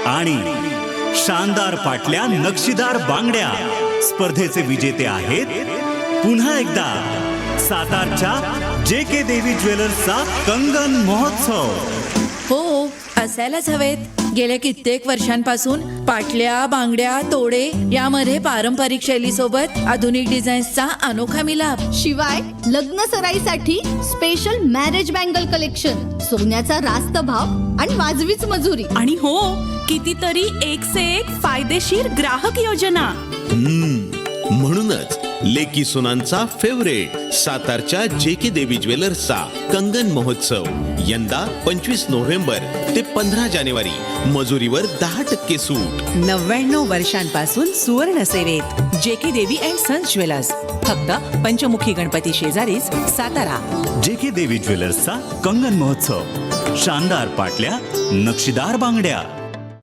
आणि शानदार पाटल्या नक्षीदार बांगड्या स्पर्धेचे विजेते आहेत पुन्हा एकदा सातारच्या JK देवी ज्वेलर्सचा कंगन महोत्सव. हो, असायलाच हवेत. गेल्या कित्येक वर्षांपासून पाटल्या, बांगड्या, तोडे यामध्ये पारंपरिक शैलीसोबत आधुनिक डिझाईन्सचा अनोखा मिलाप. शिवाय लग्न सराईसाठी स्पेशल मॅरेज बँगल कलेक्शन, सोन्याचा रास्त भाव आणि वाजवीच मजुरी. आणि हो, कितीतरी एक से एक फायदेशीर ग्राहक योजना. म्हणूनच लेकी सुनांचा फेवरेट सातारच्या JK देवी ज्वेलर्सचा कंगन महोत्सव यंदा 25 नोव्हेंबर ते 15 जानेवारी. मजुरीवर 10% सूट. 99 वर्षांपासून सुवर्ण सेवेत JK देवी अँड सन्स ज्वेलर्स, फक्त पंचमुखी गणपती शेजारीच, सातारा. JK देवी ज्वेलर्सचा कंगन महोत्सव. शानदार पाटल्या, नक्षीदार बांगड्या.